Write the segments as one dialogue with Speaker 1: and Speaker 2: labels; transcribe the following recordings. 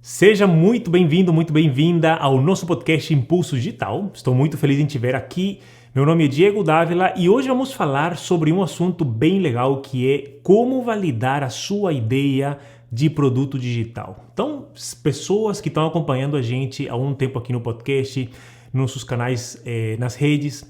Speaker 1: Seja muito bem-vindo, muito bem-vinda ao nosso podcast Impulso Digital. Estou muito feliz em te ver aqui. Meu nome é Diego Dávila e hoje vamos falar sobre um assunto bem legal que é como validar a sua ideia de produto digital. Então, pessoas que estão acompanhando a gente há um tempo aqui no podcast, nos nossos canais, nas redes,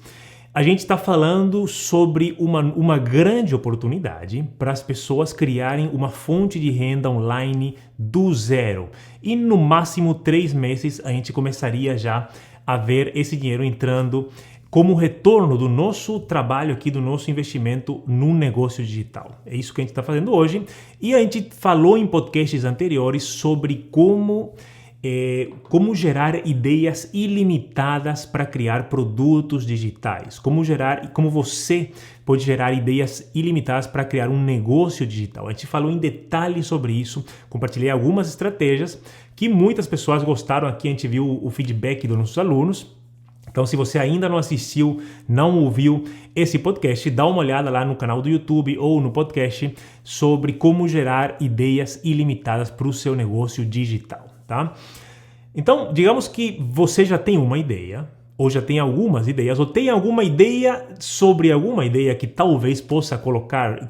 Speaker 1: a gente está falando sobre uma grande oportunidade para as pessoas criarem uma fonte de renda online do zero. E no máximo 3 meses a gente começaria já a ver esse dinheiro entrando como retorno do nosso trabalho aqui, do nosso investimento no negócio digital. É isso que a gente está fazendo hoje. E a gente falou em podcasts anteriores sobre como gerar ideias ilimitadas para criar produtos digitais, como você pode gerar ideias ilimitadas para criar um negócio digital. A gente falou em detalhes sobre isso, compartilhei algumas estratégias que muitas pessoas gostaram aqui, a gente viu o feedback dos nossos alunos. Então, se você ainda não assistiu, não ouviu esse podcast, dá uma olhada lá no canal do YouTube ou no podcast sobre como gerar ideias ilimitadas para o seu negócio digital, tá? Então, digamos que você já tem uma ideia, ou já tem algumas ideias, ou tem alguma ideia sobre alguma ideia que talvez possa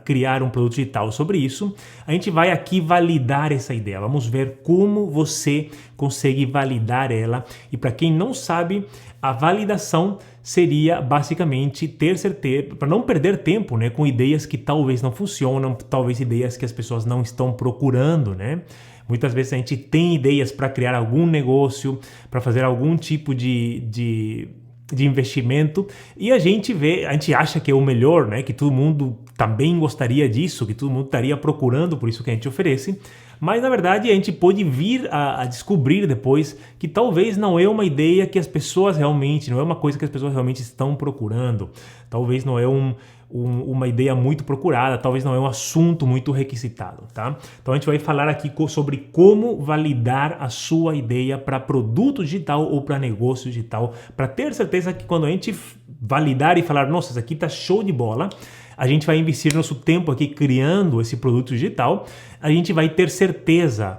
Speaker 1: criar um produto digital sobre isso. A gente vai aqui validar essa ideia. Vamos ver como você consegue validar ela. E para quem não sabe, a validação seria basicamente ter certeza, para não perder tempo, né, com ideias que talvez não funcionam, talvez ideias que as pessoas não estão procurando, né? Muitas vezes a gente tem ideias para criar algum negócio, para fazer algum tipo de investimento e a gente acha que é o melhor, né? Que todo mundo também gostaria disso, que todo mundo estaria procurando por isso que a gente oferece. Mas na verdade a gente pode vir a descobrir depois que talvez não é uma ideia que as pessoas realmente, não é uma coisa que as pessoas realmente estão procurando. Talvez não é uma ideia muito procurada, talvez não é um assunto muito requisitado, tá? Então a gente vai falar aqui sobre como validar a sua ideia para produto digital ou para negócio digital, para ter certeza que quando a gente validar e falar, nossa, isso aqui tá show de bola, a gente vai investir nosso tempo aqui criando esse produto digital, a gente vai ter certeza,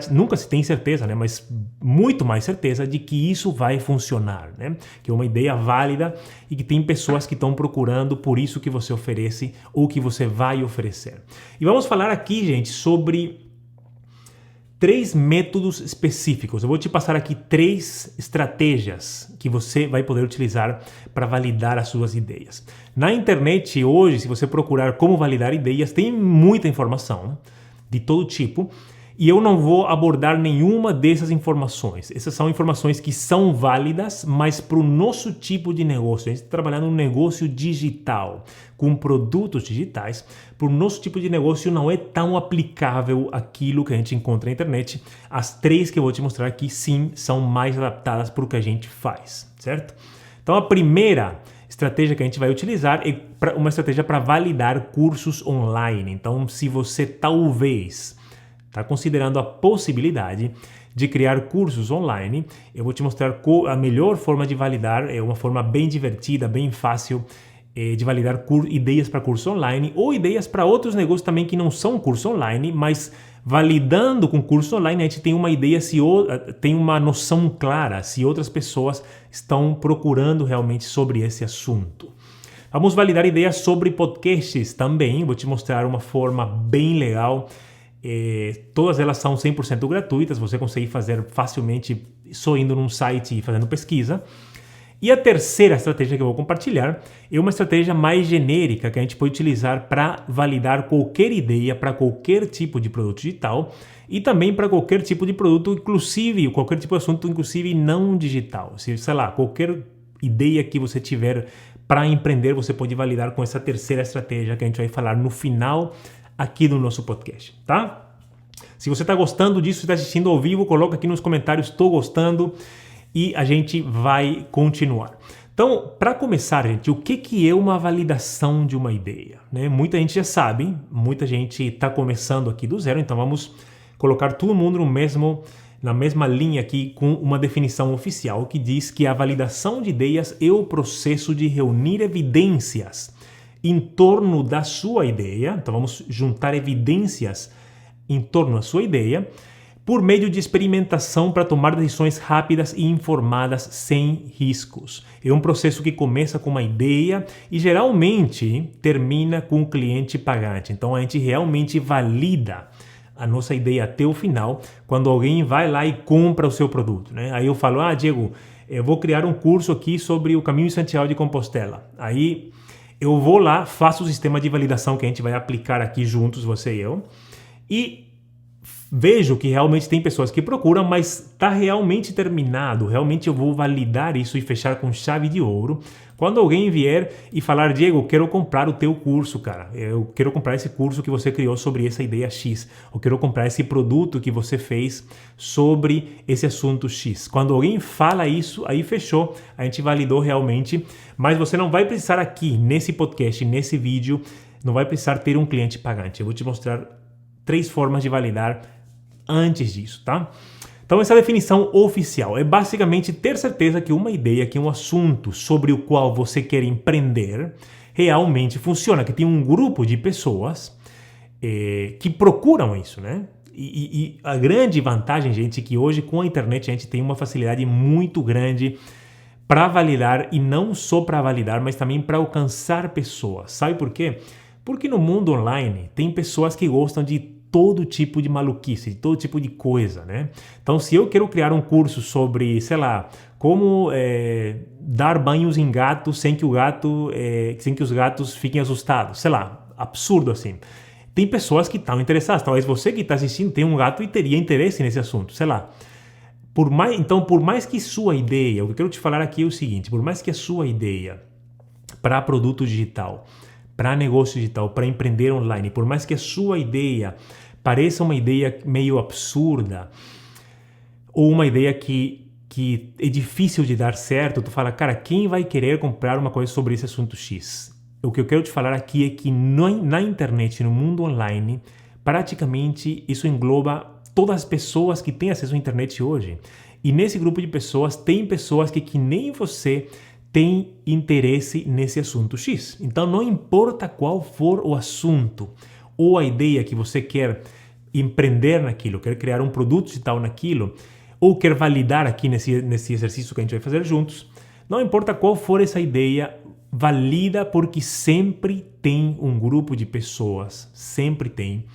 Speaker 1: nunca se tem certeza, né? Mas muito mais certeza de que isso vai funcionar, né? Que é uma ideia válida e que tem pessoas que estão procurando por isso que você oferece ou que você vai oferecer. E vamos falar aqui, gente, sobre 3 métodos específicos. Eu vou te passar aqui 3 estratégias que você vai poder utilizar para validar as suas ideias. Na internet hoje, se você procurar como validar ideias, tem muita informação de todo tipo e eu não vou abordar nenhuma dessas informações. Essas são informações que são válidas, mas para o nosso tipo de negócio. A gente está trabalhando um negócio digital, com produtos digitais. Para o nosso tipo de negócio não é tão aplicável aquilo que a gente encontra na internet. As 3 que eu vou te mostrar aqui, sim, são mais adaptadas para o que a gente faz, certo? Então a primeira estratégia que a gente vai utilizar é uma estratégia para validar cursos online. Então, se você talvez está considerando a possibilidade de criar cursos online, eu vou te mostrar a melhor forma de validar, é uma forma bem divertida, bem fácil de validar ideias para curso online ou ideias para outros negócios também que não são curso online, mas validando com curso online a gente tem uma ideia, tem uma noção clara se outras pessoas estão procurando realmente sobre esse assunto. Vamos validar ideias sobre podcasts também, vou te mostrar uma forma bem legal. Todas elas são 100% gratuitas, você consegue fazer facilmente só indo num site e fazendo pesquisa. E a terceira estratégia que eu vou compartilhar é uma estratégia mais genérica que a gente pode utilizar para validar qualquer ideia para qualquer tipo de produto digital e também para qualquer tipo de produto, inclusive qualquer tipo de assunto, inclusive não digital. Sei lá, qualquer ideia que você tiver para empreender, você pode validar com essa terceira estratégia que a gente vai falar no final aqui do nosso podcast, tá? Se você está gostando disso, está assistindo ao vivo, coloca aqui nos comentários, estou gostando e a gente vai continuar. Então, para começar, gente, o que é uma validação de uma ideia? Né? Muita gente já sabe, muita gente está começando aqui do zero, então vamos colocar todo mundo na mesma linha aqui com uma definição oficial que diz que a validação de ideias é o processo de reunir evidências em torno da sua ideia. Então vamos juntar evidências em torno da sua ideia por meio de experimentação para tomar decisões rápidas e informadas sem riscos. É um processo que começa com uma ideia e geralmente termina com o cliente pagante. Então a gente realmente valida a nossa ideia até o final quando alguém vai lá e compra o seu produto, né? Aí eu falo, Diego, eu vou criar um curso aqui sobre o Caminho de Santiago de Compostela. Aí eu vou lá, faço o sistema de validação que a gente vai aplicar aqui juntos, você e eu, e vejo que realmente tem pessoas que procuram, mas está realmente terminado, realmente eu vou validar isso e fechar com chave de ouro quando alguém vier e falar, Diego, eu quero comprar o teu curso, cara, eu quero comprar esse curso que você criou sobre essa ideia X, eu quero comprar esse produto que você fez sobre esse assunto X. Quando alguém fala isso, aí fechou, a gente validou realmente, mas você não vai precisar aqui, nesse podcast, nesse vídeo, não vai precisar ter um cliente pagante. Eu vou te mostrar 3 formas de validar antes disso, tá? Então essa definição oficial é basicamente ter certeza que uma ideia, que um assunto sobre o qual você quer empreender realmente funciona, que tem um grupo de pessoas que procuram isso, né? E a grande vantagem, gente, é que hoje com a internet a gente tem uma facilidade muito grande para validar, e não só para validar, mas também para alcançar pessoas. Sabe por quê? Porque no mundo online tem pessoas que gostam de todo tipo de maluquice, de todo tipo de coisa, né? Então, se eu quero criar um curso sobre, sei lá, como dar banhos em gatos sem que os gatos fiquem assustados, sei lá, absurdo assim. Tem pessoas que estão interessadas. Talvez você que está assistindo tenha um gato e teria interesse nesse assunto, sei lá. Por mais que sua ideia, o que eu quero te falar aqui é o seguinte, por mais que a sua ideia para produto digital, para negócio digital, para empreender online, por mais que a sua ideia pareça uma ideia meio absurda ou uma ideia que é difícil de dar certo, tu fala, cara, quem vai querer comprar uma coisa sobre esse assunto X? O que eu quero te falar aqui é que na internet, no mundo online, praticamente isso engloba todas as pessoas que têm acesso à internet hoje. E nesse grupo de pessoas, tem pessoas que nem você tem interesse nesse assunto X. Então, não importa qual for o assunto ou a ideia que você quer empreender naquilo, quer criar um produto digital naquilo, ou quer validar aqui nesse exercício que a gente vai fazer juntos, não importa qual for essa ideia, valida, porque sempre tem um grupo de pessoas, sempre tem,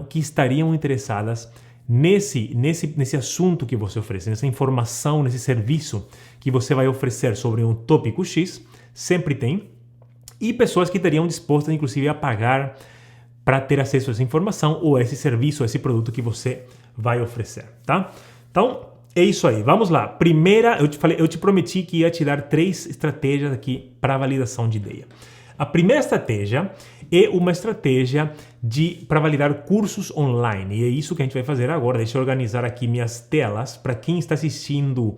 Speaker 1: que estariam interessadas nesse assunto que você oferece, nessa informação, nesse serviço que você vai oferecer sobre um tópico X, sempre tem, e pessoas que estariam dispostas, inclusive, a pagar para ter acesso a essa informação ou a esse serviço, a esse produto que você vai oferecer, tá? Então, é isso aí. Vamos lá. Primeira, eu te prometi que ia te dar 3 estratégias aqui para validação de ideia. A primeira estratégia é uma estratégia para validar cursos online. E é isso que a gente vai fazer agora. Deixa eu organizar aqui minhas telas. Para quem está assistindo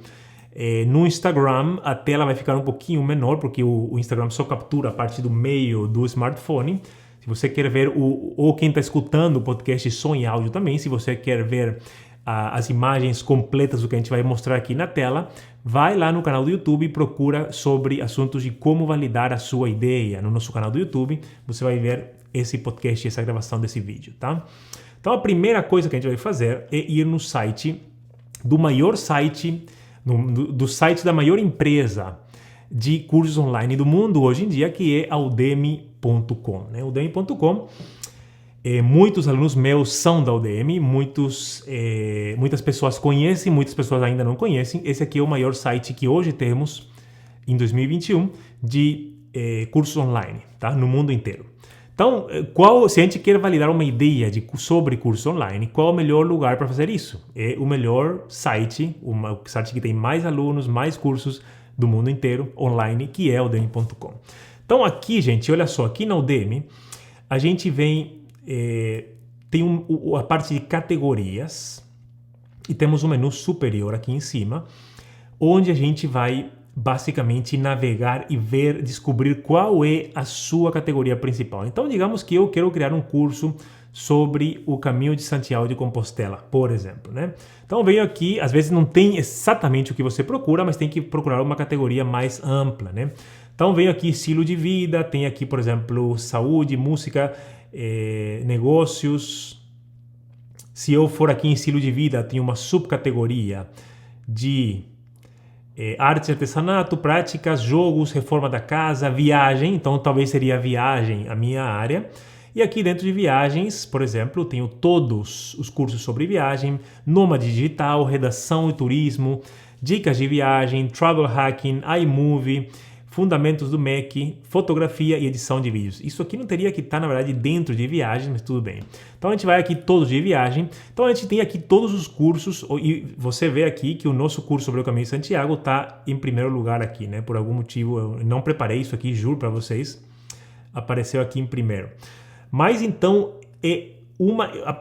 Speaker 1: no Instagram, a tela vai ficar um pouquinho menor, porque o Instagram só captura a parte do meio do smartphone. Se você quer ver, ou quem está escutando o podcast só em áudio também, se você quer ver as imagens completas do que a gente vai mostrar aqui na tela, vai lá no canal do YouTube e procura sobre assuntos de como validar a sua ideia. No nosso canal do YouTube, você vai ver esse podcast, essa gravação desse vídeo, tá? Então, a primeira coisa que a gente vai fazer é ir no site do maior site, do site da maior empresa de cursos online do mundo hoje em dia, que é a Udemy.com, né? Udemy.com, muitos alunos meus são da Udemy, muitas pessoas conhecem, muitas pessoas ainda não conhecem. Esse aqui é o maior site que hoje temos, em 2021, de cursos online, tá? No mundo inteiro. Então, se a gente quer validar uma ideia sobre curso online, qual é o melhor lugar para fazer isso? É o melhor site, o site que tem mais alunos, mais cursos do mundo inteiro online, que é o Udemy.com. Então aqui, gente, olha só, aqui na Udemy, a gente tem a parte de categorias e temos um menu superior aqui em cima, onde a gente vai basicamente navegar e descobrir qual é a sua categoria principal. Então, digamos que eu quero criar um curso sobre o Caminho de Santiago de Compostela, por exemplo, né? Então, venho aqui, às vezes não tem exatamente o que você procura, mas tem que procurar uma categoria mais ampla, né? Então, venho aqui estilo de vida, tem aqui, por exemplo, saúde, música, negócios, Se eu for aqui em estilo de vida, tem uma subcategoria de arte e artesanato, práticas, jogos, reforma da casa, viagem. Então talvez seria viagem a minha área. E aqui dentro de viagens, por exemplo, eu tenho todos os cursos sobre viagem, nômade digital, redação e turismo, dicas de viagem, travel hacking, iMovie, fundamentos do Mac, fotografia e edição de vídeos. Isso aqui não teria que estar, na verdade, dentro de viagens, mas tudo bem. Então a gente vai aqui todos de viagem. Então a gente tem aqui todos os cursos e você vê aqui que o nosso curso sobre o Caminho de Santiago está em primeiro lugar aqui, né? Por algum motivo eu não preparei isso aqui, juro para vocês. Apareceu aqui em primeiro. Mas então,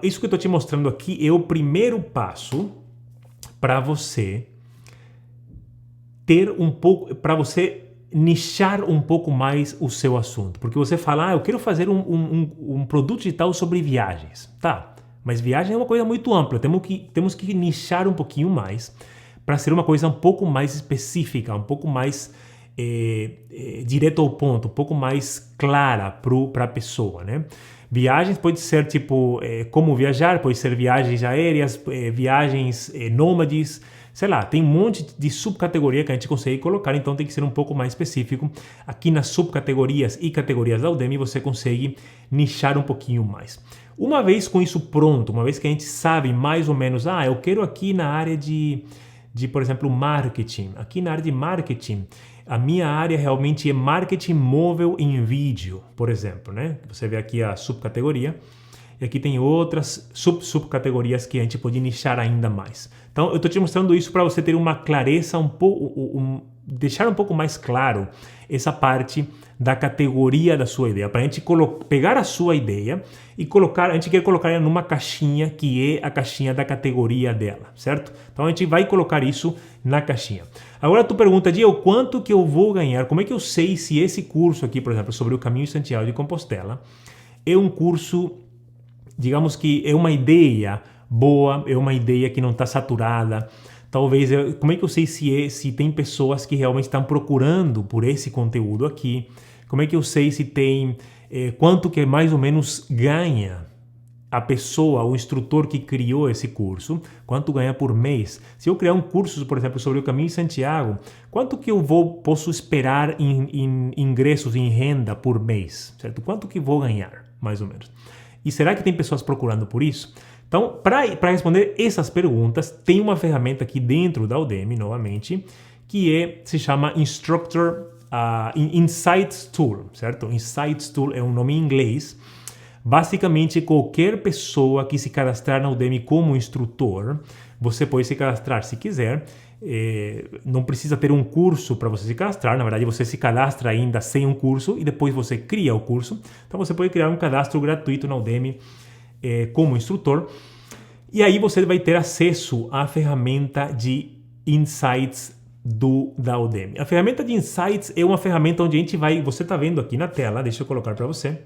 Speaker 1: isso que eu estou te mostrando aqui é o primeiro passo para você ter um pouco, para você nichar um pouco mais o seu assunto. Porque você fala, eu quero fazer um produto digital sobre viagens. Tá, mas viagem é uma coisa muito ampla, temos que nichar um pouquinho mais para ser uma coisa um pouco mais específica, um pouco mais direto ao ponto, um pouco mais clara para a pessoa, né? Viagens pode ser tipo como viajar, pode ser viagens aéreas, viagens nômades, sei lá, tem um monte de subcategoria que a gente consegue colocar, então tem que ser um pouco mais específico. Aqui nas subcategorias e categorias da Udemy você consegue nichar um pouquinho mais. Uma vez com isso pronto, uma vez que a gente sabe mais ou menos, eu quero aqui na área de por exemplo, marketing. Aqui na área de marketing, a minha área realmente é marketing móvel em vídeo, por exemplo, né? Você vê aqui a subcategoria. E aqui tem outras subcategorias que a gente pode nichar ainda mais. Então, eu estou te mostrando isso para você ter uma clareza, deixar um pouco mais claro essa parte da categoria da sua ideia. Para a gente pegar a sua ideia e colocar, a gente quer colocar ela numa caixinha que é a caixinha da categoria dela, certo? Então, a gente vai colocar isso na caixinha. Agora, tu pergunta, Diego, quanto que eu vou ganhar? Como é que eu sei se esse curso aqui, por exemplo, sobre o Caminho de Santiago de Compostela, é um curso, digamos que é uma ideia boa, é uma ideia que não está saturada. Talvez, como é que eu sei se tem pessoas que realmente estão procurando por esse conteúdo aqui? Como é que eu sei se tem, quanto que mais ou menos ganha a pessoa, o instrutor que criou esse curso, quanto ganha por mês? Se eu criar um curso, por exemplo, sobre o Caminho de Santiago, quanto que eu posso esperar em ingressos, em renda por mês, certo? Quanto que vou ganhar, mais ou menos? E será que tem pessoas procurando por isso? Então, para responder essas perguntas, tem uma ferramenta aqui dentro da Udemy, novamente, que se chama Insights Tool, certo? Insights Tool é um nome em inglês. Basicamente, qualquer pessoa que se cadastrar na Udemy como instrutor, você pode se cadastrar se quiser. Não precisa ter um curso para você se cadastrar. Na verdade, você se cadastra ainda sem um curso e depois você cria o curso. Então, você pode criar um cadastro gratuito na Udemy como instrutor. E aí você vai ter acesso à ferramenta de Insights da Udemy. A ferramenta de Insights é uma ferramenta onde a gente vai... Você está vendo aqui na tela, deixa eu colocar para você.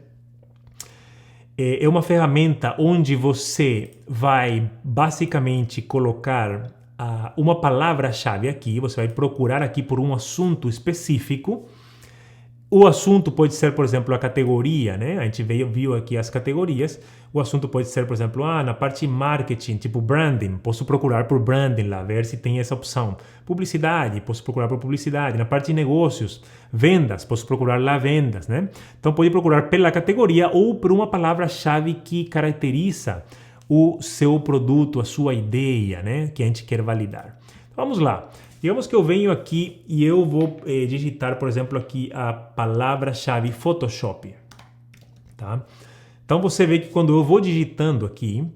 Speaker 1: É uma ferramenta onde você vai basicamente colocar uma palavra-chave aqui, você vai procurar aqui por um assunto específico. O assunto pode ser, por exemplo, a categoria, né? A gente viu aqui as categorias. O assunto pode ser, por exemplo, na parte marketing, tipo branding, posso procurar por branding lá, ver se tem essa opção. Publicidade, posso procurar por publicidade. Na parte de negócios, vendas, posso procurar lá vendas, né? Então pode procurar pela categoria ou por uma palavra-chave que caracteriza o seu produto, a sua ideia, né? Que a gente quer validar. Então, vamos lá. Digamos que eu venho aqui e eu vou digitar, por exemplo, aqui a palavra-chave Photoshop. Tá? Então você vê que quando eu vou digitando aqui,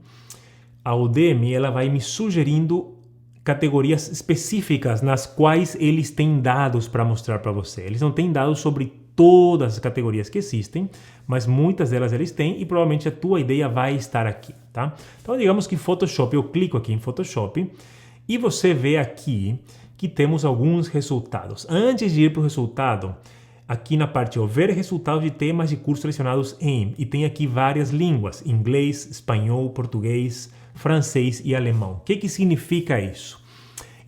Speaker 1: a Udemy ela vai me sugerindo categorias específicas nas quais eles têm dados para mostrar para você. Eles não têm dados sobre todas as categorias que existem, mas muitas delas eles têm e provavelmente a tua ideia vai estar aqui. Tá? Então digamos que Photoshop, eu clico aqui em Photoshop e você vê aqui que temos alguns resultados. Antes de ir para o resultado, aqui na parte ver resultados de temas de cursos selecionados em, e tem aqui várias línguas, inglês, espanhol, português, francês e alemão. O que significa isso?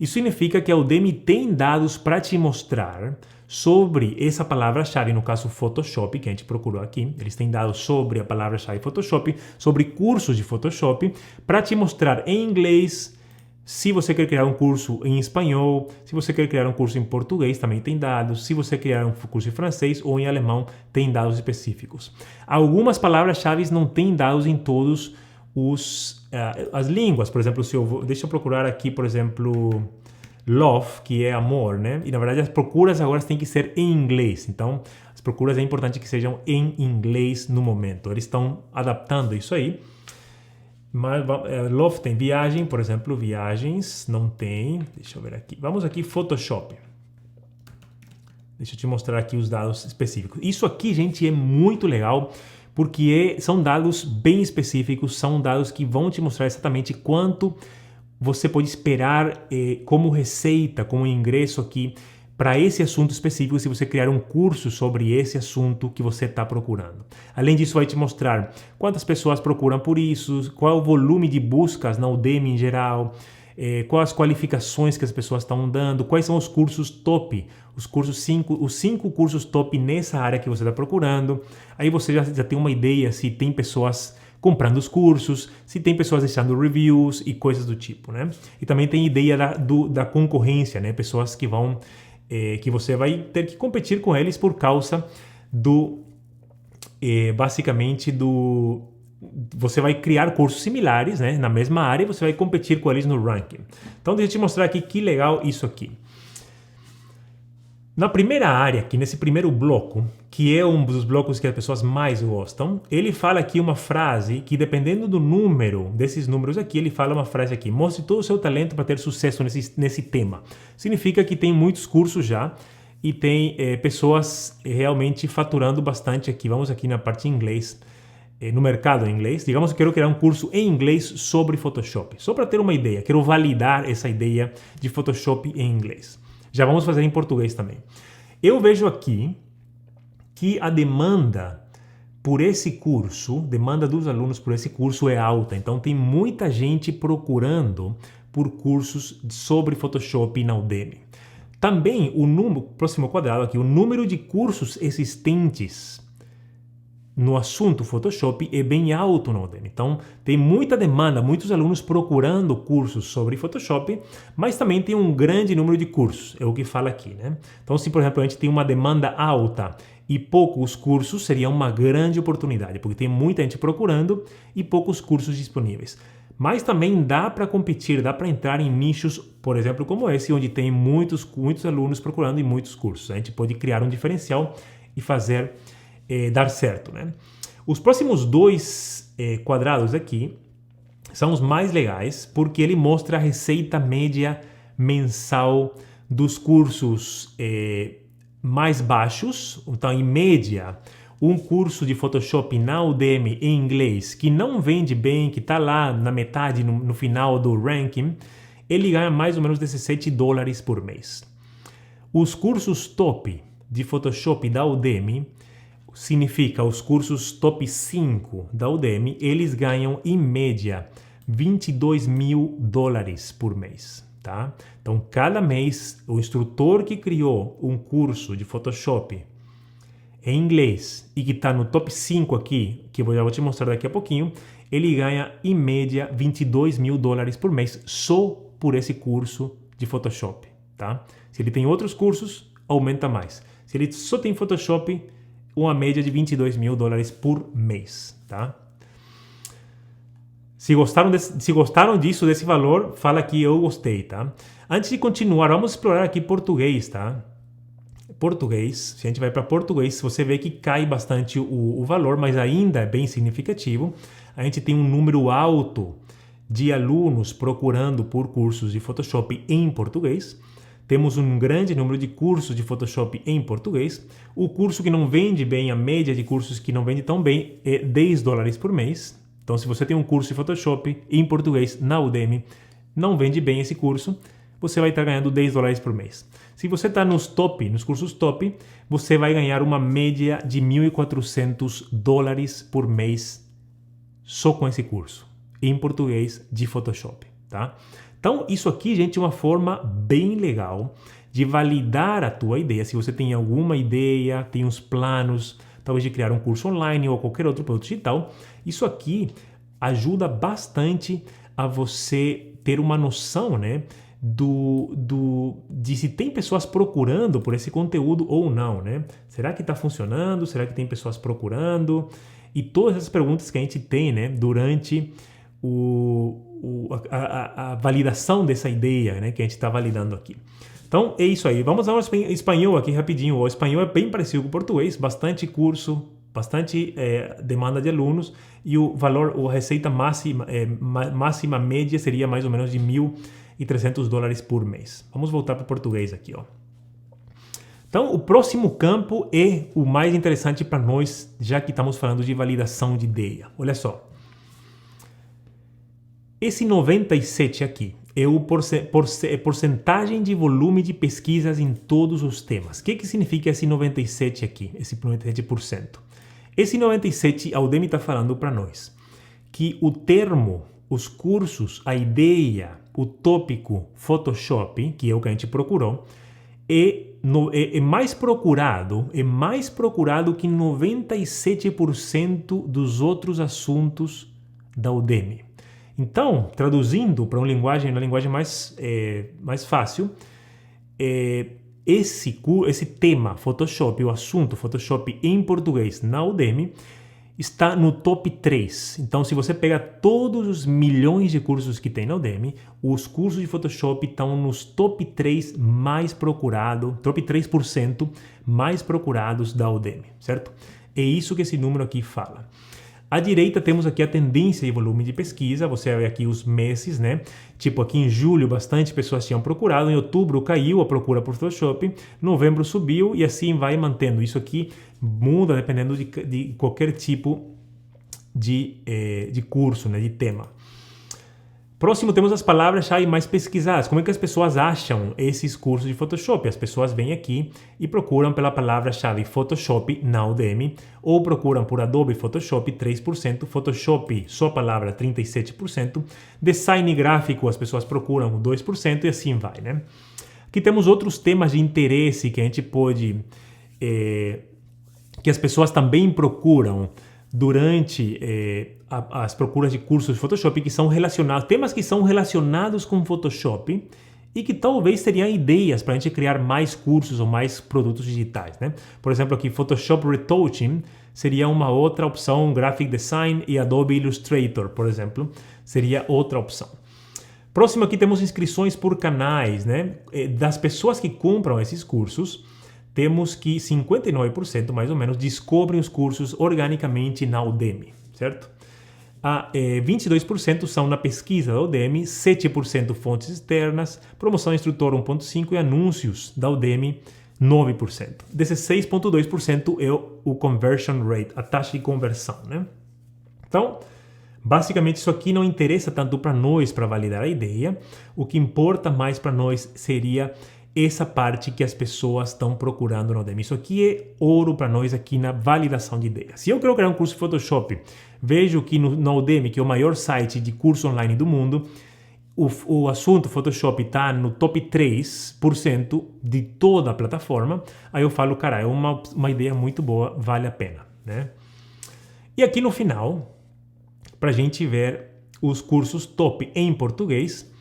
Speaker 1: Isso significa que a Udemy tem dados para te mostrar sobre essa palavra-chave, no caso Photoshop, que a gente procurou aqui. Eles têm dados sobre a palavra-chave Photoshop, sobre cursos de Photoshop, para te mostrar em inglês. Se você quer criar um curso em espanhol, se você quer criar um curso em português, também tem dados. Se você criar um curso em francês ou em alemão, tem dados específicos. Algumas palavras-chave não têm dados em todos as línguas. Por exemplo, deixa eu procurar aqui, por exemplo, love, que é amor, né? E na verdade as procuras agora têm que ser em inglês. Então, as procuras é importante que sejam em inglês no momento. Eles estão adaptando isso aí. Mas love tem viagem, por exemplo, viagens não tem. Deixa eu ver aqui. Vamos aqui, Photoshop. Deixa eu te mostrar aqui os dados específicos. Isso aqui, gente, é muito legal porque são dados bem específicos, são dados que vão te mostrar exatamente quanto você pode esperar como receita, como ingresso aqui para esse assunto específico, se você criar um curso sobre esse assunto que você está procurando. Além disso, vai te mostrar quantas pessoas procuram por isso, qual é o volume de buscas na Udemy em geral, quais as qualificações que as pessoas estão dando, quais são os cursos top, os 5 cursos top nessa área que você está procurando. Aí você já tem uma ideia se tem pessoas comprando os cursos, se tem pessoas deixando reviews e coisas do tipo, né? E também tem ideia da concorrência, né? Pessoas que vão que você vai ter que competir com eles por causa basicamente você vai criar cursos similares, né, na mesma área, e você vai competir com eles no ranking. Então, deixa eu te mostrar aqui que legal isso aqui. Na primeira área, aqui nesse primeiro bloco, que é um dos blocos que as pessoas mais gostam, ele fala aqui uma frase que, dependendo do número, desses números aqui, ele fala uma frase aqui: mostre todo o seu talento para ter sucesso nesse tema. Significa que tem muitos cursos já e tem pessoas realmente faturando bastante aqui. Vamos aqui na parte em inglês, no mercado em inglês. Digamos que quero criar um curso em inglês sobre Photoshop. Só para ter uma ideia, quero validar essa ideia de Photoshop em inglês. Já vamos fazer em português também. Eu vejo aqui que a demanda por esse curso, demanda dos alunos por esse curso é alta. Então tem muita gente procurando por cursos sobre Photoshop na Udemy. Também próximo quadrado aqui, o número de cursos existentes no assunto Photoshop é bem alto na Udemy. Então, tem muita demanda, muitos alunos procurando cursos sobre Photoshop, mas também tem um grande número de cursos, é o que fala aqui, né? Então, se, por exemplo, a gente tem uma demanda alta e poucos cursos, seria uma grande oportunidade, porque tem muita gente procurando e poucos cursos disponíveis. Mas também dá para competir, dá para entrar em nichos, por exemplo, como esse, onde tem muitos alunos procurando e muitos cursos. A gente pode criar um diferencial e fazer dar certo, né? Os próximos 2 quadrados aqui são os mais legais, porque ele mostra a receita média mensal dos cursos mais baixos. Então, em média, um curso de Photoshop na Udemy em inglês que não vende bem, que está lá na metade, no final do ranking, ele ganha mais ou menos $17 por mês. Os cursos top de Photoshop da Udemy, significa os cursos top 5 da Udemy, eles ganham em média $22.000 por mês, tá? Então, cada mês, o instrutor que criou um curso de Photoshop em inglês e que está no top 5 aqui, que eu já vou te mostrar daqui a pouquinho, ele ganha em média $22.000 por mês só por esse curso de Photoshop, tá? Se ele tem outros cursos, aumenta mais. Se ele só tem Photoshop, uma média de $22.000 por mês, tá? Se gostaram desse valor, fala que eu gostei, tá? Antes de continuar, vamos explorar aqui português, tá? Português, se a gente vai para português, você vê que cai bastante o valor, mas ainda é bem significativo. A gente tem um número alto de alunos procurando por cursos de Photoshop em português. Temos um grande número de cursos de Photoshop em português. O curso que não vende bem, a média de cursos que não vende tão bem é $10 por mês. Então, se você tem um curso de Photoshop em português na Udemy, não vende bem esse curso, você vai estar ganhando $10 por mês. Se você está nos cursos top, você vai ganhar uma média de $1.400 por mês só com esse curso, em português de Photoshop, tá? Então, isso aqui, gente, é uma forma bem legal de validar a tua ideia. Se você tem alguma ideia, tem uns planos, talvez de criar um curso online ou qualquer outro produto digital, isso aqui ajuda bastante a você ter uma noção, né, de se tem pessoas procurando por esse conteúdo ou não, né? Será que está funcionando? Será que tem pessoas procurando? E todas essas perguntas que a gente tem, né, durante a validação dessa ideia, né, que a gente está validando aqui. Então é isso aí. Vamos ao espanhol aqui rapidinho. O espanhol é bem parecido com o português, bastante curso, bastante demanda de alunos e o valor, a receita máxima média seria mais ou menos de $1.300 por mês. Vamos voltar para o português aqui, ó. Então, o próximo campo é o mais interessante para nós, já que estamos falando de validação de ideia. Olha só. Esse 97 aqui é a porcentagem de volume de pesquisas em todos os temas. O que significa esse 97 aqui, esse 97%? Esse 97, a Udemy está falando para nós que o termo, os cursos, a ideia, o tópico Photoshop, que é o que a gente procurou, é mais procurado que 97% dos outros assuntos da Udemy. Então, traduzindo para uma linguagem mais fácil, esse tema Photoshop, o assunto Photoshop em português na Udemy, está no top 3. Então, se você pegar todos os milhões de cursos que tem na Udemy, os cursos de Photoshop estão nos top 3 mais procurados, top 3% mais procurados da Udemy, certo? É isso que esse número aqui fala. À direita temos aqui a tendência e volume de pesquisa, você vê aqui os meses, né? Tipo aqui em julho bastante pessoas tinham procurado, em outubro caiu a procura por Photoshop, novembro subiu e assim vai mantendo. Isso aqui muda dependendo de qualquer tipo de curso, né? De tema. Próximo temos as palavras-chave mais pesquisadas. Como é que as pessoas acham esses cursos de Photoshop? As pessoas vêm aqui e procuram pela palavra-chave Photoshop na Udemy ou procuram por Adobe Photoshop 3%, Photoshop, só palavra 37%, design gráfico as pessoas procuram 2% e assim vai, né? Aqui temos outros temas de interesse que a gente pode, que as pessoas também procuram durante as procuras de cursos de Photoshop que são relacionados, temas que são relacionados com Photoshop e que talvez seriam ideias para a gente criar mais cursos ou mais produtos digitais, né? Por exemplo, aqui Photoshop Retouching seria uma outra opção, Graphic Design e Adobe Illustrator, por exemplo, seria outra opção. Próximo aqui temos inscrições por canais, né? Das pessoas que compram esses cursos, temos que 59% mais ou menos descobrem os cursos organicamente na Udemy, certo? 22% são na pesquisa da Udemy, 7% fontes externas, promoção instrutor 1,5% e anúncios da Udemy 9%. 16,2% é o conversion rate, a taxa de conversão, né? Então, basicamente isso aqui não interessa tanto para nós para validar a ideia, o que importa mais para nós seria essa parte que as pessoas estão procurando na Udemy. Isso aqui é ouro para nós aqui na validação de ideias. Se eu quero criar um curso de Photoshop, vejo que na Udemy, que é o maior site de curso online do mundo, o assunto Photoshop está no top 3% de toda a plataforma, aí eu falo, cara, é uma ideia muito boa, vale a pena, né? E aqui no final, para a gente ver os cursos top em português,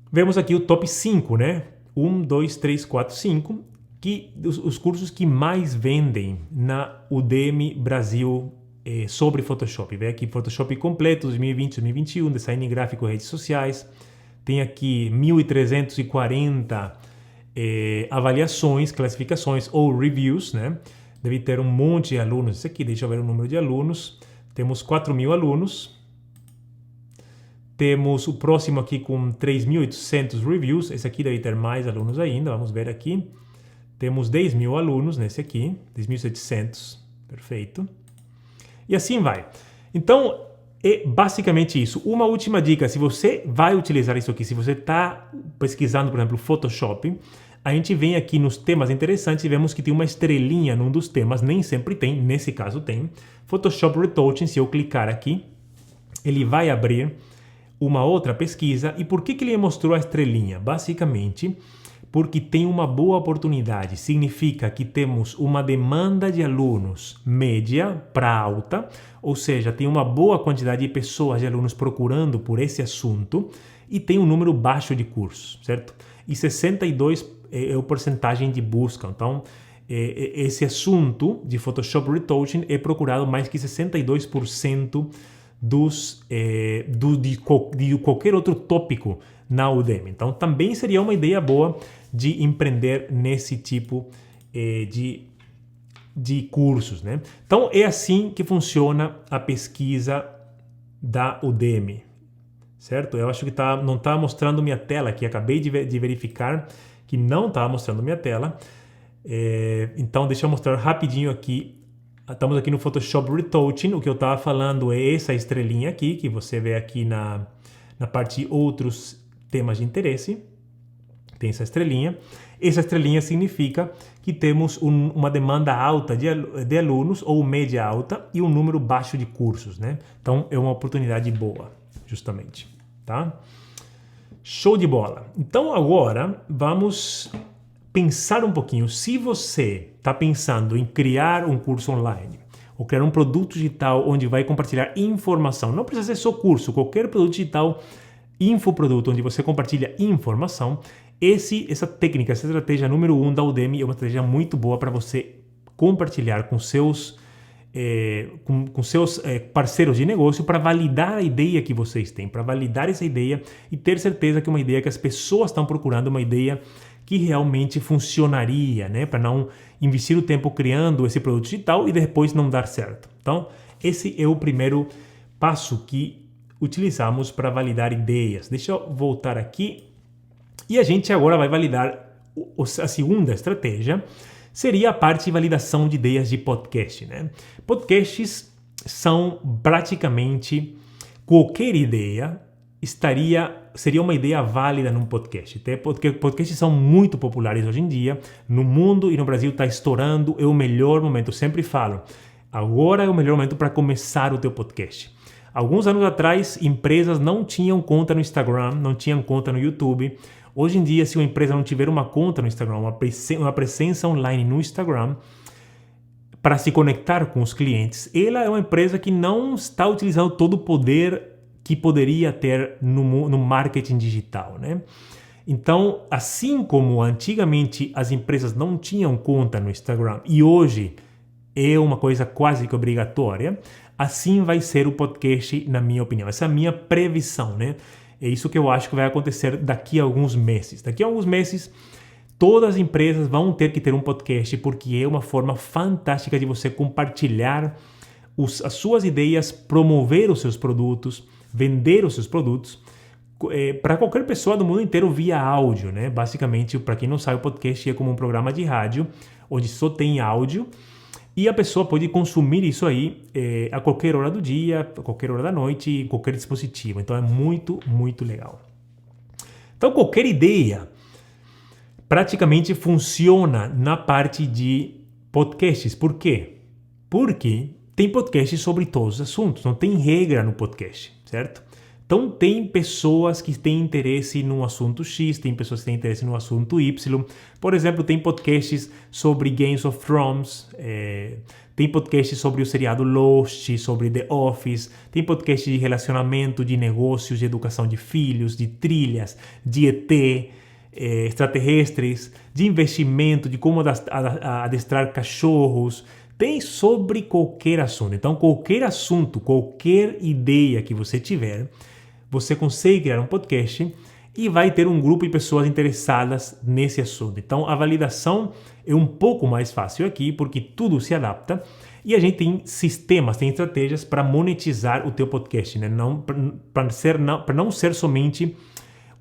Speaker 1: vemos aqui o top 5, né? 1, 2, 3, 4, 5, que os cursos que mais vendem na Udemy Brasil sobre Photoshop. Vê aqui Photoshop completo 2020-2021, design gráfico e redes sociais. Tem aqui 1.340 avaliações, classificações ou reviews, né? Deve ter um monte de alunos. Isso aqui, deixa eu ver o número de alunos. Temos 4.000 alunos. Temos o próximo aqui com 3.800 reviews. Esse aqui deve ter mais alunos ainda. Vamos ver aqui. Temos 10.000 alunos nesse aqui. 10.700. Perfeito. E assim vai. Então, é basicamente isso. Uma última dica. Se você vai utilizar isso aqui, se você está pesquisando, por exemplo, Photoshop, a gente vem aqui nos temas interessantes e vemos que tem uma estrelinha num dos temas. Nem sempre tem. Nesse caso tem. Photoshop Retouching. Se eu clicar aqui, ele vai abrir uma outra pesquisa. E por que ele mostrou a estrelinha? Basicamente, porque tem uma boa oportunidade. Significa que temos uma demanda de alunos média para alta, ou seja, tem uma boa quantidade de pessoas, de alunos procurando por esse assunto e tem um número baixo de cursos, certo? E 62 é a porcentagem de busca. Então, esse assunto de Photoshop Retouching é procurado mais que 62% de qualquer outro tópico na Udemy. Então, também seria uma ideia boa de empreender nesse tipo de cursos, né? Então, é assim que funciona a pesquisa da Udemy, certo? Eu acho que não está mostrando minha tela aqui. Acabei de verificar que não está mostrando minha tela. Então, deixa eu mostrar rapidinho aqui. Estamos aqui no Photoshop Retouching. O que eu estava falando é essa estrelinha aqui, que você vê aqui na parte outros temas de interesse. Tem essa estrelinha. Essa estrelinha significa que temos uma demanda alta de alunos, ou média alta, e um número baixo de cursos, né? Então, é uma oportunidade boa, justamente, tá? Show de bola! Então, agora, vamos pensar um pouquinho. Se você está pensando em criar um curso online ou criar um produto digital onde vai compartilhar informação, não precisa ser só curso, qualquer produto digital, infoproduto, onde você compartilha informação, essa técnica, essa estratégia número 1 da Udemy é uma estratégia muito boa para você compartilhar com seus parceiros de negócio para validar a ideia que vocês têm, para validar essa ideia e ter certeza que é uma ideia que as pessoas estão procurando, uma ideia que realmente funcionaria, né? Para não investir o tempo criando esse produto digital e depois não dar certo. Então, esse é o primeiro passo que utilizamos para validar ideias. Deixa eu voltar aqui. E a gente agora vai validar a segunda estratégia, seria a parte de validação de ideias de podcast, né? Podcasts são praticamente qualquer ideia seria uma ideia válida num podcast, porque podcasts são muito populares hoje em dia, no mundo e no Brasil está estourando, é o melhor momento, eu sempre falo, agora é o melhor momento para começar o teu podcast. Alguns anos atrás, empresas não tinham conta no Instagram, não tinham conta no YouTube. Hoje em dia, se uma empresa não tiver uma conta no Instagram, uma presença online no Instagram, para se conectar com os clientes, ela é uma empresa que não está utilizando todo o poder que poderia ter no marketing digital, né? Então, assim como antigamente as empresas não tinham conta no Instagram e hoje é uma coisa quase que obrigatória, assim vai ser o podcast, na minha opinião. Essa é a minha previsão, né? É isso que eu acho que vai acontecer daqui a alguns meses. Daqui a alguns meses, todas as empresas vão ter que ter um podcast, porque é uma forma fantástica de você compartilhar as suas ideias, promover os seus produtos, vender os seus produtos para qualquer pessoa do mundo inteiro via áudio, né? Basicamente, para quem não sabe, o podcast é como um programa de rádio, onde só tem áudio, e a pessoa pode consumir isso aí a qualquer hora do dia, a qualquer hora da noite, em qualquer dispositivo. Então é muito, muito legal. Então qualquer ideia praticamente funciona na parte de podcasts. Por quê? Porque tem podcasts sobre todos os assuntos, não tem regra no podcast, certo? Então tem pessoas que têm interesse no assunto X, tem pessoas que têm interesse no assunto Y. Por exemplo, tem podcasts sobre Game of Thrones, tem podcasts sobre o seriado Lost, sobre The Office, tem podcasts de relacionamento, de negócios, de educação de filhos, de trilhas, de ET, extraterrestres, de investimento, de como adestrar cachorros. Tem sobre qualquer assunto. Então, qualquer assunto, qualquer ideia que você tiver, você consegue criar um podcast e vai ter um grupo de pessoas interessadas nesse assunto. Então, a validação é um pouco mais fácil aqui, porque tudo se adapta e a gente tem sistemas, tem estratégias para monetizar o teu podcast, né? Para não ser somente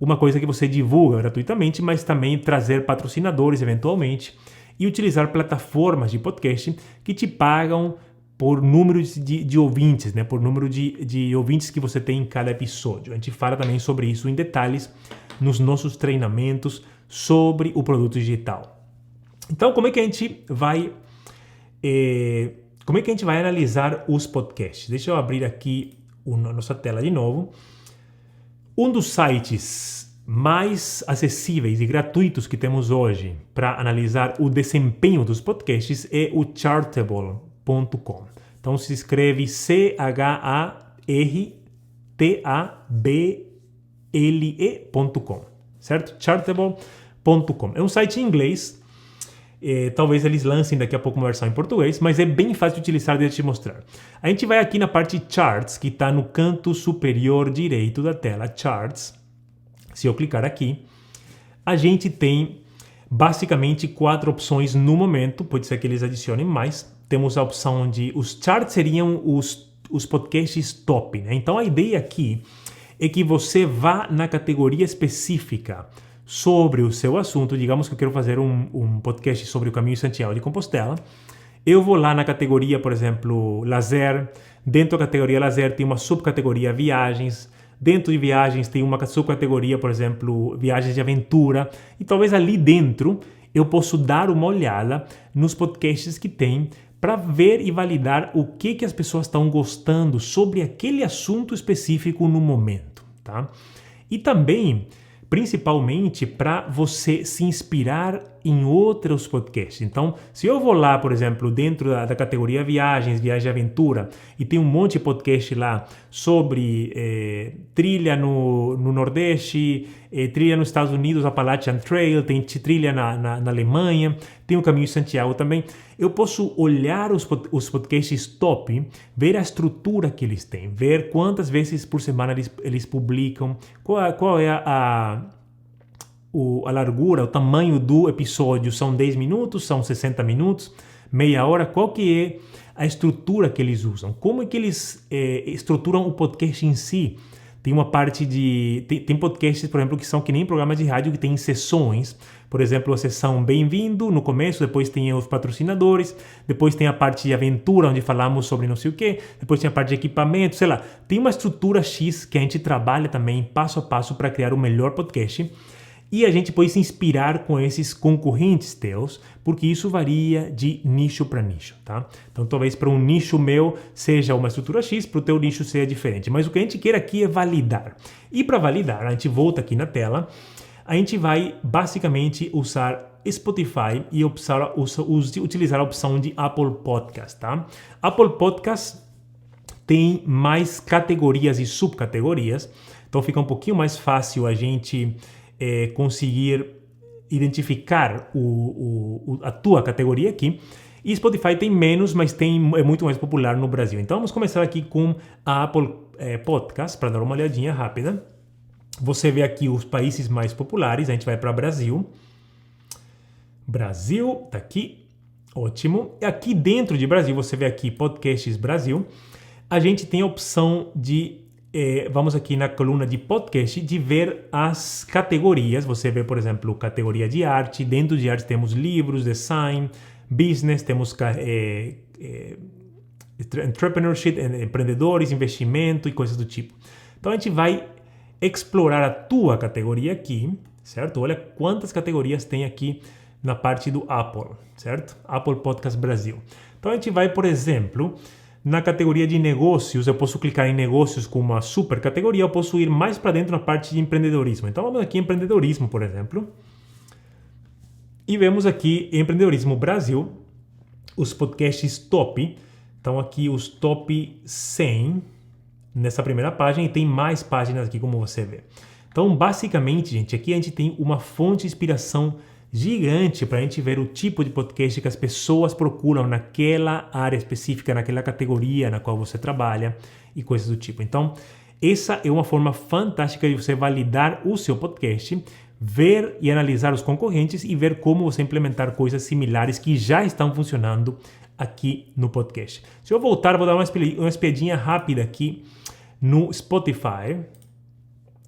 Speaker 1: uma coisa que você divulga gratuitamente, mas também trazer patrocinadores eventualmente e utilizar plataformas de podcast que te pagam por número de ouvintes, né? Por número de ouvintes que você tem em cada episódio. A gente fala também sobre isso em detalhes nos nossos treinamentos sobre o produto digital. Então, como é que a gente vai analisar os podcasts? Deixa eu abrir aqui a nossa tela de novo. Um dos sites mais acessíveis e gratuitos que temos hoje para analisar o desempenho dos podcasts é o Chartable.com. Então se escreve Chartable.com, certo? Chartable.com. É um site em inglês. Talvez eles lancem daqui a pouco uma versão em português, mas é bem fácil de utilizar, deixa eu te mostrar. A gente vai aqui na parte Charts, que está no canto superior direito da tela, Charts. Se eu clicar aqui, a gente tem basicamente 4 opções no momento, pode ser que eles adicionem mais. Temos a opção de... Os charts seriam os podcasts top, né? Então a ideia aqui é que você vá na categoria específica sobre o seu assunto. Digamos que eu quero fazer um podcast sobre o Caminho de Santiago de Compostela. Eu vou lá na categoria, por exemplo, lazer. Dentro da categoria lazer tem uma subcategoria viagens. Dentro de viagens tem uma subcategoria, por exemplo, viagens de aventura. E talvez ali dentro eu possa dar uma olhada nos podcasts que tem para ver e validar o que as pessoas estão gostando sobre aquele assunto específico no momento, tá? E também, principalmente, para você se inspirar em outros podcasts. Então, se eu vou lá, por exemplo, dentro da categoria viagens de aventura, e tem um monte de podcast lá sobre trilha no Nordeste, trilha nos Estados Unidos, Appalachian Trail, tem trilha na Alemanha, tem o Caminho de Santiago também, eu posso olhar os podcasts top, ver a estrutura que eles têm, ver quantas vezes por semana eles publicam, qual é a largura, o tamanho do episódio, são 10 minutos, são 60 minutos, meia hora, qual que é a estrutura que eles usam, como é que eles estruturam o podcast em si. Tem uma parte de... Tem podcasts, por exemplo, que são que nem programas de rádio que tem sessões. Por exemplo, a sessão Bem-vindo no começo, depois tem os patrocinadores, depois tem a parte de aventura, onde falamos sobre não sei o quê, depois tem a parte de equipamento, sei lá. Tem uma estrutura X que a gente trabalha também passo a passo para criar o melhor podcast. E a gente pode se inspirar com esses concorrentes teus, porque isso varia de nicho para nicho, tá? Então, talvez para um nicho meu seja uma estrutura X, para o teu nicho seja diferente. Mas o que a gente quer aqui é validar. E para validar, a gente volta aqui na tela, a gente vai basicamente usar Spotify e utilizar a opção de Apple Podcast, tá? Apple Podcast tem mais categorias e subcategorias, então fica um pouquinho mais fácil a gente conseguir identificar a tua categoria aqui. E Spotify tem menos, mas é muito mais popular no Brasil. Então vamos começar aqui com a Apple Podcast, para dar uma olhadinha rápida. Você vê aqui os países mais populares, a gente vai para Brasil. Brasil, tá aqui, ótimo. E aqui dentro de Brasil, você vê aqui Podcasts Brasil. A gente tem a opção de vamos aqui na coluna de podcast, de ver as categorias. Você vê, por exemplo, categoria de arte. Dentro de arte temos livros, design, business, temos entrepreneurship, empreendedores, investimento e coisas do tipo. Então a gente vai explorar a tua categoria aqui, certo? Olha quantas categorias tem aqui na parte do Apple, certo? Apple Podcast Brasil. Então a gente vai, por exemplo... Na categoria de negócios, eu posso clicar em negócios com uma super categoria, eu posso ir mais para dentro na parte de empreendedorismo. Então vamos aqui em empreendedorismo, por exemplo. E vemos aqui empreendedorismo Brasil, os podcasts top. Então aqui os top 100 nessa primeira página e tem mais páginas aqui como você vê. Então basicamente, gente, aqui a gente tem uma fonte de inspiração gigante para a gente ver o tipo de podcast que as pessoas procuram naquela área específica, naquela categoria na qual você trabalha e coisas do tipo. Então, essa é uma forma fantástica de você validar o seu podcast, ver e analisar os concorrentes e ver como você implementar coisas similares que já estão funcionando aqui no podcast. Se eu voltar, vou dar uma espiadinha rápida aqui no Spotify.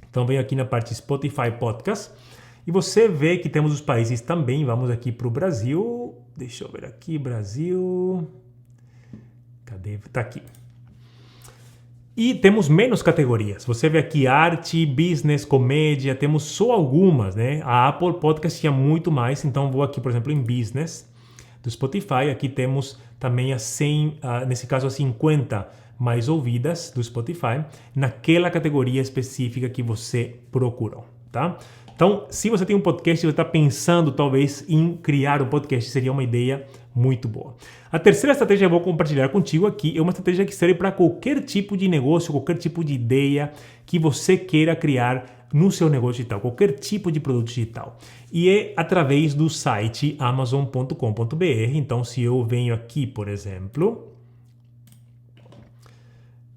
Speaker 1: Então, venho aqui na parte Spotify Podcast. E você vê que temos os países também. Vamos aqui para o Brasil. Deixa eu ver aqui, Brasil. Cadê? Tá aqui. E temos menos categorias. Você vê aqui arte, business, comédia. Temos só algumas, né? A Apple Podcast tinha muito mais. Então vou aqui, por exemplo, em business do Spotify. Aqui temos também as 100, nesse caso as 50 mais ouvidas do Spotify, naquela categoria específica que você procurou. tá? Então, se você tem um podcast e você está pensando talvez em criar um podcast, seria uma ideia muito boa. A terceira estratégia que eu vou compartilhar contigo aqui é uma estratégia que serve para qualquer tipo de negócio, qualquer tipo de ideia que você queira criar no seu negócio digital, qualquer tipo de produto digital. E é através do site amazon.com.br. Então, se eu venho aqui, por exemplo,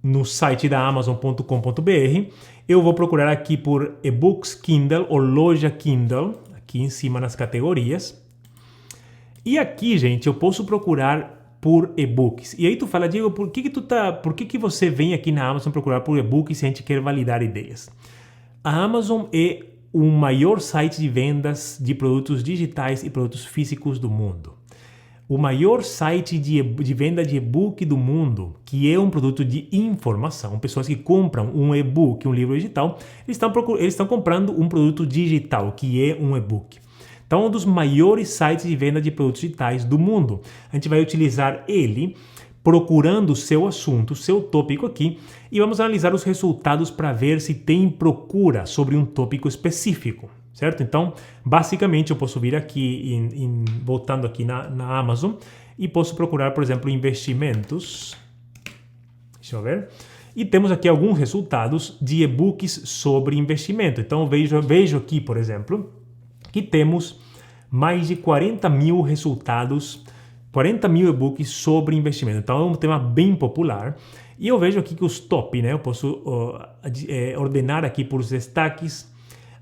Speaker 1: no site da amazon.com.br, eu vou procurar aqui por e-books Kindle ou loja Kindle, aqui em cima nas categorias. E aqui, gente, eu posso procurar por e-books. E aí tu fala, Diego, por que você vem aqui na Amazon procurar por e-books se a gente quer validar ideias? A Amazon é o maior site de vendas de produtos digitais e produtos físicos do mundo. O maior site de venda de e-book do mundo, que é um produto de informação, pessoas que compram um e-book, um livro digital, eles estão comprando um produto digital, que é um e-book. Então, é um dos maiores sites de venda de produtos digitais do mundo. A gente vai utilizar ele procurando o seu assunto, o seu tópico aqui, e vamos analisar os resultados para ver se tem procura sobre um tópico específico, certo? Então, basicamente, eu posso vir aqui, voltando aqui na Amazon, e posso procurar, por exemplo, investimentos. Deixa eu ver. E temos aqui alguns resultados de e-books sobre investimento. Então, vejo aqui, por exemplo, que temos mais de 40 mil resultados, 40 mil e-books sobre investimento. Então, é um tema bem popular. E eu vejo aqui que os top, né? Eu posso ordenar aqui por destaques,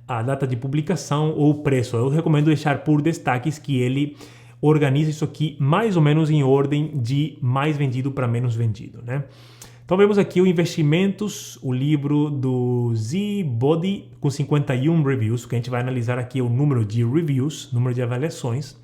Speaker 1: a data de publicação ou o preço. Eu recomendo deixar por destaques, que ele organiza isso aqui mais ou menos em ordem de mais vendido para menos vendido, né? Então vemos aqui o Investimentos, o livro do Z-Body com 51 reviews, que a gente vai analisar aqui o número de reviews, número de avaliações.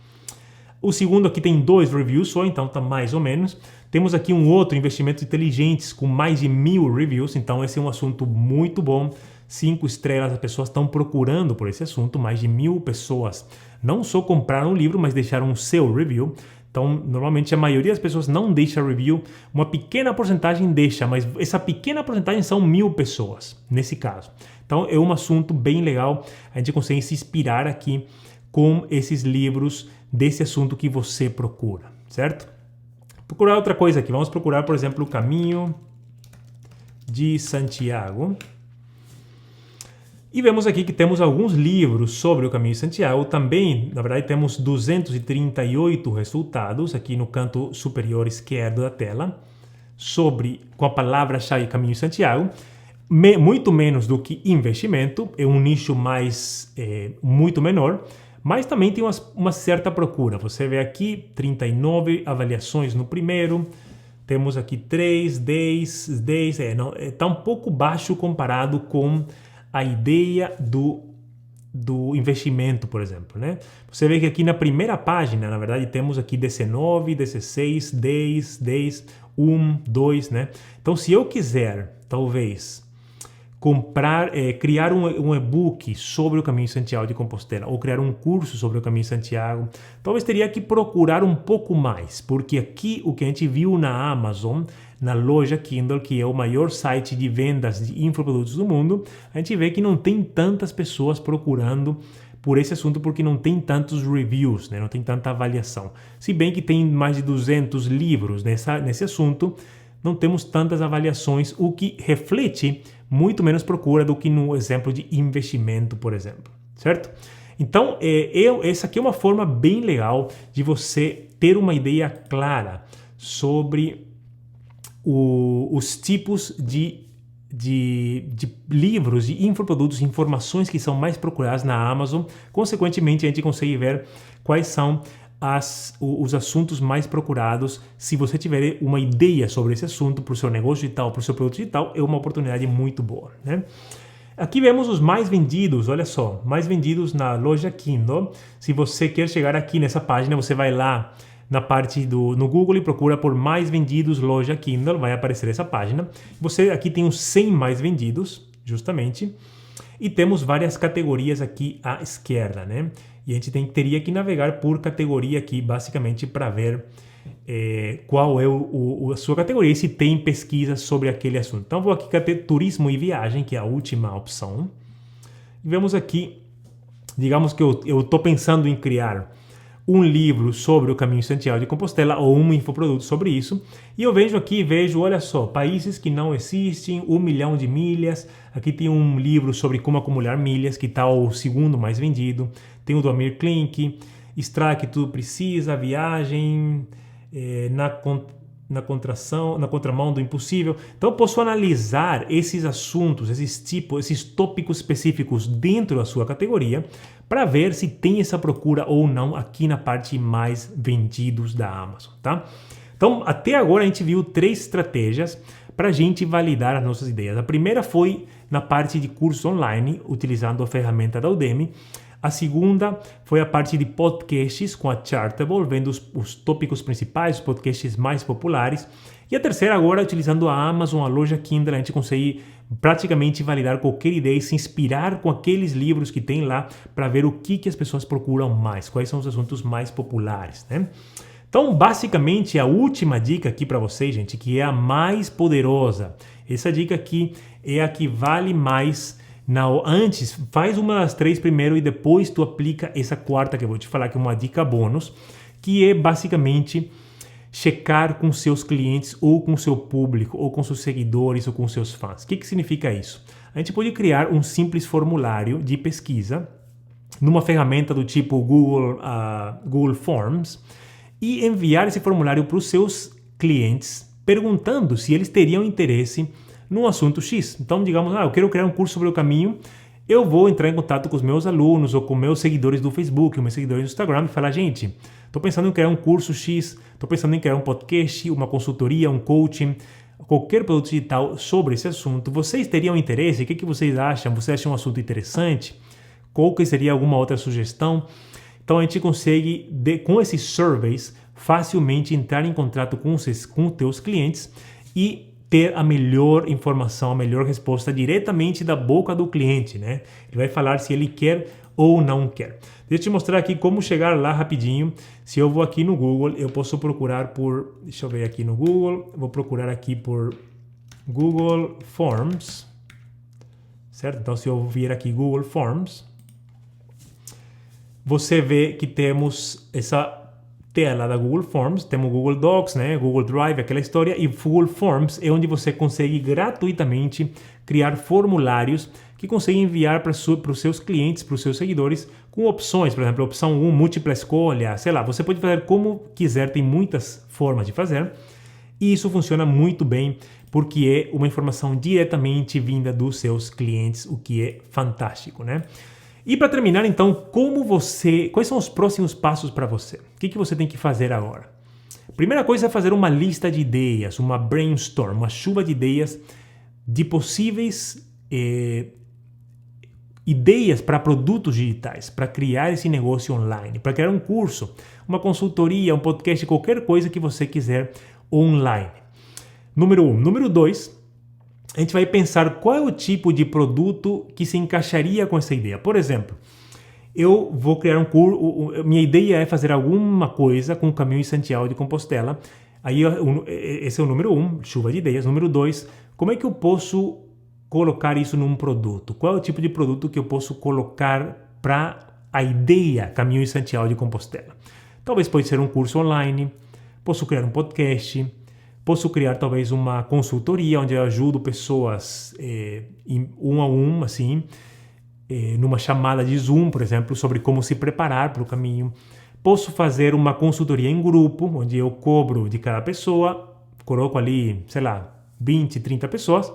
Speaker 1: O segundo aqui tem 2 reviews só, então tá mais ou menos. Temos aqui um outro, Investimentos Inteligentes, com mais de 1000 reviews, então esse é um assunto muito bom. 5 estrelas, as pessoas estão procurando por esse assunto, mais de 1000 pessoas não só compraram o livro, mas deixaram o seu review. Então, normalmente a maioria das pessoas não deixa review, uma pequena porcentagem deixa, mas essa pequena porcentagem são 1000 pessoas, nesse caso. Então, é um assunto bem legal, a gente consegue se inspirar aqui com esses livros desse assunto que você procura, certo? Procurar outra coisa aqui, vamos procurar, por exemplo, o Caminho de Santiago. E vemos aqui que temos alguns livros sobre o Caminho de Santiago. Também, na verdade, temos 238 resultados aqui no canto superior esquerdo da tela com a palavra-chave Caminho de Santiago. Muito menos do que investimento, é um nicho muito menor, mas também tem uma certa procura. Você vê aqui 39 avaliações no primeiro, temos aqui 3, 10, está um pouco baixo comparado com a ideia do investimento, por exemplo, né? Você vê que aqui na primeira página, na verdade, temos aqui 19, 16, 10, 1, 2, né? Então, se eu quiser, talvez, criar um e-book sobre o Caminho de Santiago de Compostela ou criar um curso sobre o Caminho de Santiago, talvez teria que procurar um pouco mais, porque aqui o que a gente viu na Amazon, na loja Kindle, que é o maior site de vendas de infoprodutos do mundo, a gente vê que não tem tantas pessoas procurando por esse assunto porque não tem tantos reviews, né? Não tem tanta avaliação. Se bem que tem mais de 200 livros nesse assunto, não temos tantas avaliações, o que reflete muito menos procura do que no exemplo de investimento, por exemplo, certo? Então, essa aqui é uma forma bem legal de você ter uma ideia clara sobre os tipos de livros, de infoprodutos, informações que são mais procuradas na Amazon. Consequentemente, a gente consegue ver quais são os assuntos mais procurados. Se você tiver uma ideia sobre esse assunto para o seu negócio digital, para o seu produto digital, é uma oportunidade muito boa, né? Aqui vemos os mais vendidos, olha só, mais vendidos na loja Kindle. Se você quer chegar aqui nessa página, você vai lá na parte no Google e procura por mais vendidos loja Kindle, vai aparecer essa página. Você aqui tem os 100 mais vendidos, justamente, e temos várias categorias aqui à esquerda, né? E a gente teria que navegar por categoria aqui, basicamente, para ver qual é a sua categoria e se tem pesquisa sobre aquele assunto. Então, vou aqui turismo e viagem, que é a última opção. Vemos aqui, digamos que eu estou pensando em criar um livro sobre o Caminho de Santiago de Compostela ou um infoproduto sobre isso. E eu vejo aqui, olha só, países que não existem, 1 milhão de milhas. Aqui tem um livro sobre como acumular milhas, que está o segundo mais vendido. Tem o do Amir Klink, Extraia que tudo precisa, viagem, na contramão do impossível. Então eu posso analisar esses assuntos, esses tópicos específicos dentro da sua categoria para ver se tem essa procura ou não aqui na parte mais vendidos da Amazon, tá? Então até agora a gente viu 3 estratégias para a gente validar as nossas ideias. A primeira foi na parte de curso online, utilizando a ferramenta da Udemy. A segunda foi a parte de podcasts com a Chartable, vendo os tópicos principais, os podcasts mais populares. E a terceira agora, utilizando a Amazon, a loja Kindle, a gente consegue praticamente validar qualquer ideia e se inspirar com aqueles livros que tem lá para ver o que as pessoas procuram mais, quais são os assuntos mais populares, né? Então, basicamente, a última dica aqui para vocês, gente, que é a mais poderosa. Essa dica aqui é a que vale mais. Antes, faz uma das 3 primeiro e depois tu aplica essa quarta que eu vou te falar, que é uma dica bônus, que é basicamente checar com seus clientes ou com seu público, ou com seus seguidores, ou com seus fãs. O que significa isso? A gente pode criar um simples formulário de pesquisa numa ferramenta do tipo Google Forms e enviar esse formulário para os seus clientes perguntando se eles teriam interesse num assunto X. Então, digamos, eu quero criar um curso sobre o caminho, eu vou entrar em contato com os meus alunos ou com meus seguidores do Facebook, meus seguidores do Instagram e falar, gente, estou pensando em criar um curso X, estou pensando em criar um podcast, uma consultoria, um coaching, qualquer produto digital sobre esse assunto. Vocês teriam interesse? O que vocês acham? Vocês acham um assunto interessante? Qual que seria alguma outra sugestão? Então, a gente consegue, com esses surveys, facilmente entrar em contato com os teus clientes e ter a melhor informação, a melhor resposta diretamente da boca do cliente, né? Ele vai falar se ele quer ou não quer. Deixa eu te mostrar aqui como chegar lá rapidinho. Se eu vou aqui no Google, eu posso procurar por... Deixa eu ver aqui no Google. Vou procurar aqui por Google Forms. Certo? Então, se eu vir aqui Google Forms, você vê que temos essa tela da Google Forms, temos o Google Docs, né, Google Drive, aquela história, e Google Forms é onde você consegue gratuitamente criar formulários que consegue enviar para os seus clientes, para os seus seguidores, com opções, por exemplo, opção 1, múltipla escolha, sei lá, você pode fazer como quiser, tem muitas formas de fazer, e isso funciona muito bem, porque é uma informação diretamente vinda dos seus clientes, o que é fantástico, né? E para terminar, então, quais são os próximos passos para você? O que você tem que fazer agora? Primeira coisa é fazer uma lista de ideias, uma brainstorm, uma chuva de ideias de possíveis ideias para produtos digitais, para criar esse negócio online, para criar um curso, uma consultoria, um podcast, qualquer coisa que você quiser online. Número 1. Número 2. A gente vai pensar qual é o tipo de produto que se encaixaria com essa ideia. Por exemplo, eu vou criar um curso, minha ideia é fazer alguma coisa com o Caminho de Santiago de Compostela. Aí esse é o número 1, chuva de ideias. Número 2, como é que eu posso colocar isso num produto? Qual é o tipo de produto que eu posso colocar para a ideia Caminho de Santiago de Compostela? Talvez pode ser um curso online, posso criar um podcast, posso criar talvez uma consultoria onde eu ajudo pessoas um a um, assim, numa chamada de Zoom, por exemplo, sobre como se preparar para o caminho. Posso fazer uma consultoria em grupo, onde eu cobro de cada pessoa, coloco ali, sei lá, 20, 30 pessoas,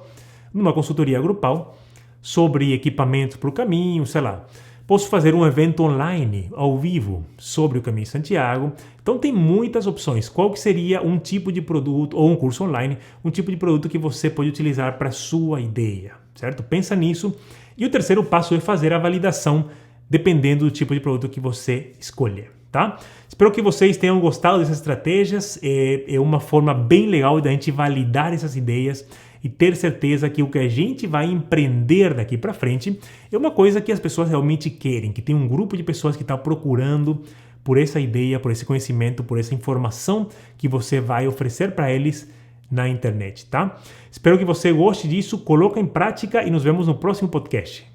Speaker 1: numa consultoria grupal, sobre equipamentos para o caminho, sei lá. Posso fazer um evento online, ao vivo, sobre o Caminho de Santiago. Então tem muitas opções. Qual que seria um tipo de produto, ou um curso online, um tipo de produto que você pode utilizar para a sua ideia, certo? Pensa nisso. E o terceiro passo é fazer a validação, dependendo do tipo de produto que você escolher, tá? Espero que vocês tenham gostado dessas estratégias. É uma forma bem legal da gente validar essas ideias e ter certeza que o que a gente vai empreender daqui para frente é uma coisa que as pessoas realmente querem, que tem um grupo de pessoas que está procurando por essa ideia, por esse conhecimento, por essa informação que você vai oferecer para eles na internet, tá? Espero que você goste disso, coloque em prática e nos vemos no próximo podcast.